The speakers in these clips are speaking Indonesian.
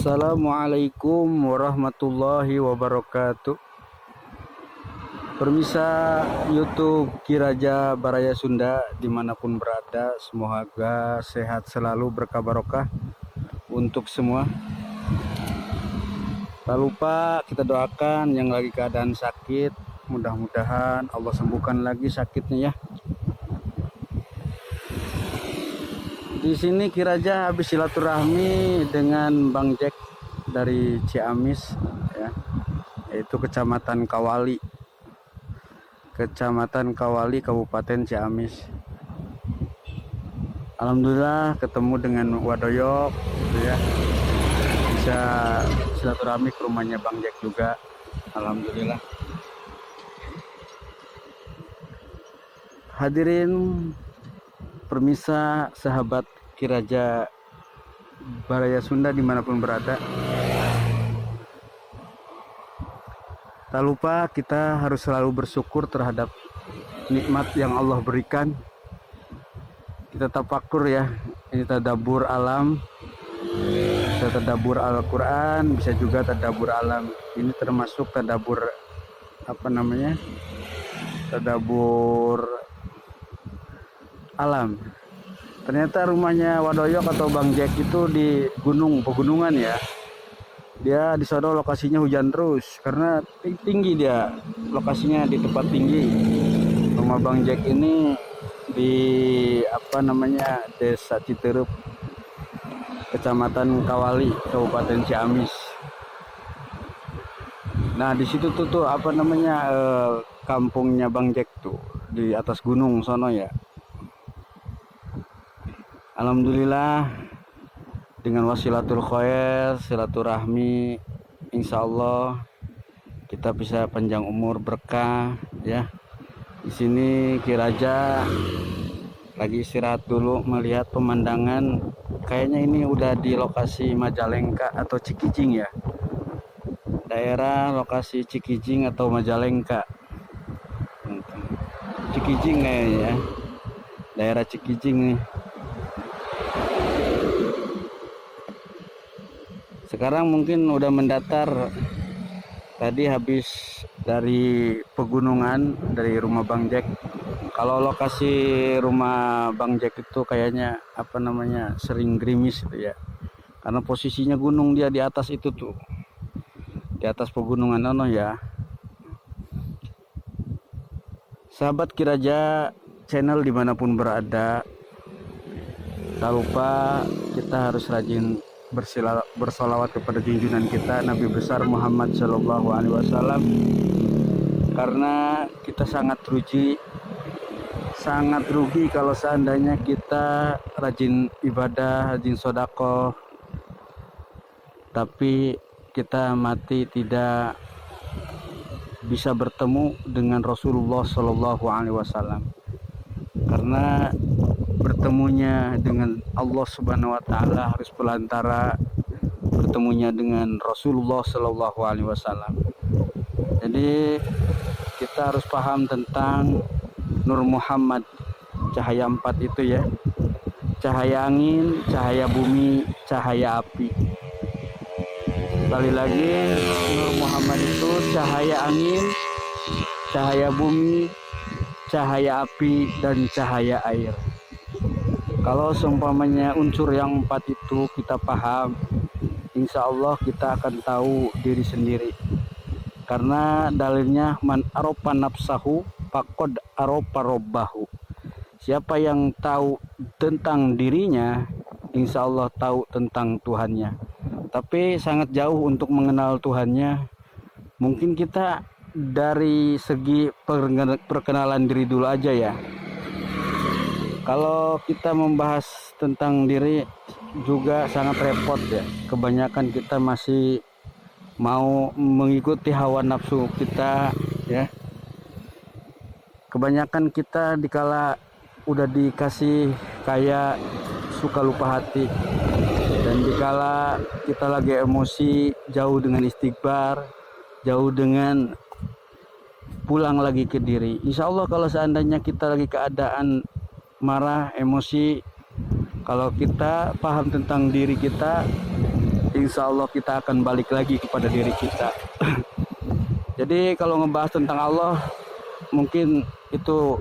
Assalamualaikum warahmatullahi wabarakatuh. Permisa YouTube Kiraja Baraya Sunda dimanapun berada, semoga sehat selalu, berkah barokah untuk semua. Tak lupa kita doakan yang lagi keadaan sakit, mudah-mudahan Allah sembuhkan lagi sakitnya ya. Di sini Kiraja habis silaturahmi dengan Bang Jack dari Ciamis ya, yaitu Kecamatan Kawali, Kabupaten Ciamis. Alhamdulillah ketemu dengan Wadoyo gitu ya. Bisa silaturahmi ke rumahnya Bang Jack juga. Alhamdulillah. Hadirin permisa sahabat Kiraja Baraya Sunda dimanapun berada, tak lupa kita harus selalu bersyukur terhadap nikmat yang Allah berikan. Kita tafakur ya, ini tadabbur alam, bisa tadabbur Al-Quran, bisa juga tadabbur alam. Ini termasuk tadabbur tadabbur alam. Ternyata rumahnya Wadoyok atau Bang Jack itu di pegunungan ya. Dia di sana lokasinya hujan terus karena tinggi, dia lokasinya di tempat tinggi. Rumah Bang Jack ini di Desa Citerup, Kecamatan Kawali, Kabupaten Ciamis. Nah di situ tuh kampungnya Bang Jack tuh di atas gunung sono ya. Alhamdulillah dengan wasilatul khair, silaturahmi, insya Allah kita bisa panjang umur, berkah ya. Di sini Kiraja lagi istirahat dulu melihat pemandangan. Kayaknya ini udah di lokasi Majalengka atau Cikijing ya. Daerah lokasi Cikijing atau Majalengka. Cikijing kayaknya ya. Daerah Cikijing nih. Sekarang mungkin udah mendatar. Tadi habis dari pegunungan, dari rumah Bang Jack. Kalau lokasi rumah Bang Jack itu kayaknya sering gerimis gitu ya. Karena posisinya gunung, dia di atas itu tuh. Di atas pegunungan ya. Sahabat Kiraja channel dimanapun berada, tak lupa kita harus rajin bersolawat kepada junjungan kita Nabi besar Muhammad Shallallahu Alaihi Wasallam, karena kita sangat rugi kalau seandainya kita rajin ibadah, rajin sodako, tapi kita mati tidak bisa bertemu dengan Rasulullah Shallallahu Alaihi Wasallam. Karena bertemunya dengan Allah Subhanahu wa Ta'ala harus pelantara bertemunya dengan Rasulullah Shallallahu Alaihi Wasallam. Jadi kita harus paham tentang Nur Muhammad, cahaya 4 itu ya. Cahaya angin, cahaya bumi, cahaya api. Sekali lagi, Nur Muhammad itu cahaya angin, cahaya bumi, cahaya api, dan cahaya air. Kalau seumpamanya unsur yang 4 itu kita paham, insya Allah kita akan tahu diri sendiri. Karena dalilnya man aropa nafsahu faqad aropa robbahu. Siapa yang tahu tentang dirinya, insya Allah tahu tentang Tuhannya. Tapi sangat jauh untuk mengenal Tuhannya. Mungkin kita dari segi perkenalan diri dulu aja ya. Kalau kita membahas tentang diri juga sangat repot ya. Kebanyakan kita masih mau mengikuti hawa nafsu kita ya. Kebanyakan kita dikala udah dikasih kaya suka lupa hati, dan dikala kita lagi emosi jauh dengan istighfar, jauh dengan pulang lagi ke diri. Insya Allah kalau seandainya kita lagi keadaan marah, emosi, kalau kita paham tentang diri kita, insya Allah kita akan balik lagi kepada diri kita. Jadi kalau ngebahas tentang Allah, mungkin itu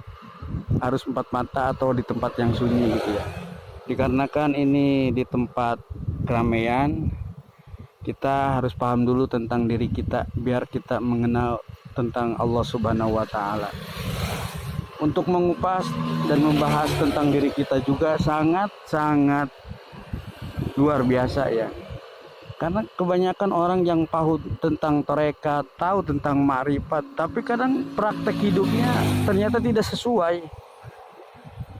harus empat mata atau di tempat yang sunyi gitu ya. Dikarenakan ini di tempat keramaian, kita harus paham dulu tentang diri kita biar kita mengenal tentang Allah Subhanahu wa Ta'ala. Untuk mengupas dan membahas tentang diri kita juga sangat luar biasa ya. Karena kebanyakan orang yang tahu tentang tarekat, tahu tentang ma'rifat, tapi kadang praktek hidupnya ternyata tidak sesuai.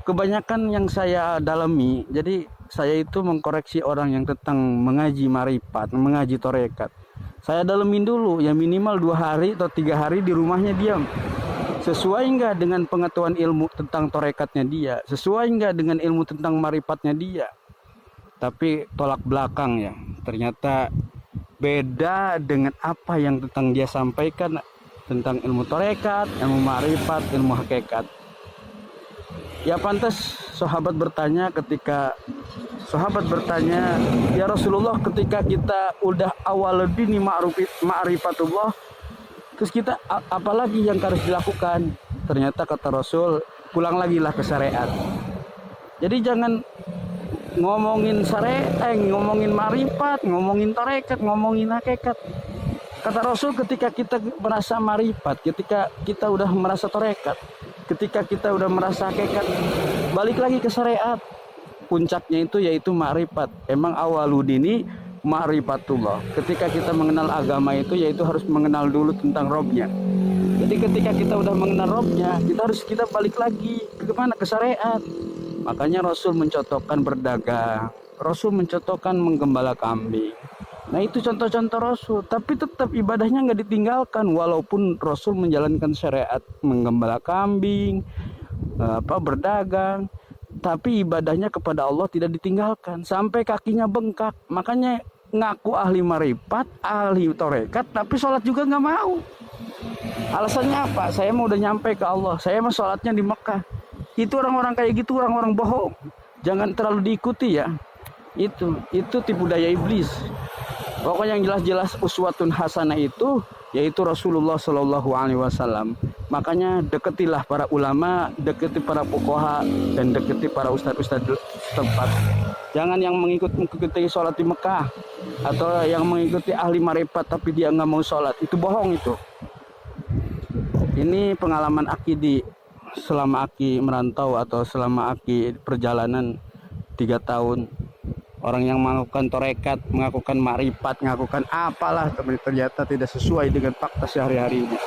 Kebanyakan yang saya dalami, jadi saya itu mengkoreksi orang yang tentang mengaji ma'rifat, mengaji tarekat. Saya dalemin dulu, ya minimal 2 hari atau 3 hari di rumahnya diam. Sesuai enggak dengan pengetahuan ilmu tentang tarekatnya dia? Sesuai enggak dengan ilmu tentang ma'rifatnya dia? Tapi tolak belakang ya, ternyata beda dengan apa yang tentang dia sampaikan tentang ilmu tarekat, ilmu ma'rifat, ilmu hakikat. Ya pantas sahabat bertanya, ya Rasulullah, ketika kita udah awal dini ma'rifatullah, terus kita apalagi yang harus dilakukan? Ternyata kata Rasul, pulang lagi lah ke syariat. Jadi jangan ngomongin syariat, ngomongin ma'rifat, ngomongin tarekat, ngomongin hakikat. Kata Rasul, ketika kita merasa ma'rifat, ketika kita udah merasa tarekat, ketika kita udah merasa hakikat, balik lagi ke syariat. Puncaknya itu yaitu ma'rifat. Emang awaludini ma'rifatullah. Ketika kita mengenal agama itu yaitu harus mengenal dulu tentang Robnya. Jadi ketika kita udah mengenal Robnya, kita balik lagi ke mana? Ke syariat. Makanya Rasul mencontohkan berdagang, Rasul mencontohkan menggembala kambing. Nah itu contoh-contoh Rasul, tapi tetap ibadahnya nggak ditinggalkan walaupun Rasul menjalankan syariat menggembala kambing, berdagang, tapi ibadahnya kepada Allah tidak ditinggalkan sampai kakinya bengkak. Makanya ngaku ahli marifat, ahli tarekat, tapi sholat juga nggak mau. Alasannya apa? Saya mau udah nyampe ke Allah, saya mah sholatnya di Mekah. Itu orang-orang kayak gitu, orang-orang bohong. Jangan terlalu diikuti ya. Itu tipu daya iblis. Pokoknya yang jelas-jelas uswatun hasanah itu yaitu Rasulullah Shallallahu Alaihi Wasallam. Makanya deketilah para ulama, deketi para fuqaha, dan deketi para ustadz-ustadz setempat. Jangan yang mengikuti sholat di Mekah atau yang mengikuti ahli marifat tapi dia nggak mau sholat. Itu bohong itu. Ini pengalaman Aki selama Aki merantau atau selama Aki perjalanan 3 tahun. Orang yang melakukan tarekat, mengakukan ma'rifat, mengakukan apalah, tapi ternyata tidak sesuai dengan fakta sehari-harinya.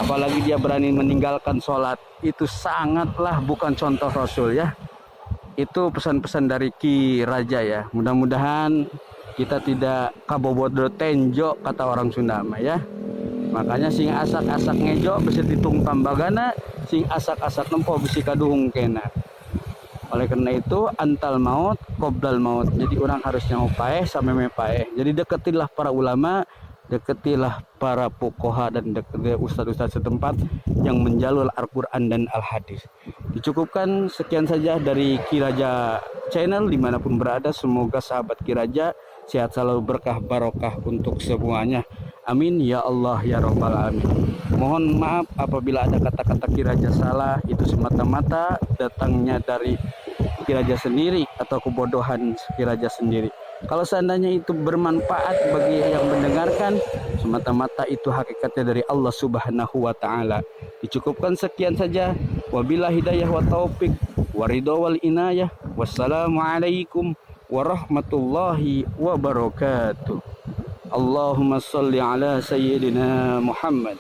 Apalagi dia berani meninggalkan sholat, itu sangatlah bukan contoh Rasul ya. Itu pesan-pesan dari Ki Raja ya. Mudah-mudahan kita tidak kabobodo tenjo kata orang Sunda ya. Makanya sing asak-asak ngejo bisa ditung tambagana, sing asak-asak nempo bisa kaduhung kena. Oleh karena itu antal maut qoblal maut. Jadi orang harusnya upaeh sampai mepaeh. Jadi deketilah para ulama, deketilah para fuqaha, dan deketilah ustadz-ustadz setempat yang menjalul Al-Quran dan Al-Hadis. Dicukupkan sekian saja dari Ki Raja Channel dimanapun berada. Semoga sahabat Ki Raja sehat selalu, berkah barokah untuk semuanya. Amin ya Allah ya Rabbal alamin. Mohon maaf apabila ada kata-kata Ki Raja salah, itu semata-mata datangnya dari Ki Raja sendiri atau kebodohan Ki Raja sendiri. Kalau seandainya itu bermanfaat bagi yang mendengarkan, semata-mata itu hakikatnya dari Allah Subhanahu wa Ta'ala. Dicukupkan sekian saja. Wabillahi hidayah wa taufik wa ridha wal inayah. Wassalamualaikum warahmatullahi wabarakatuh. Allahumma salli ala sayyidina Muhammad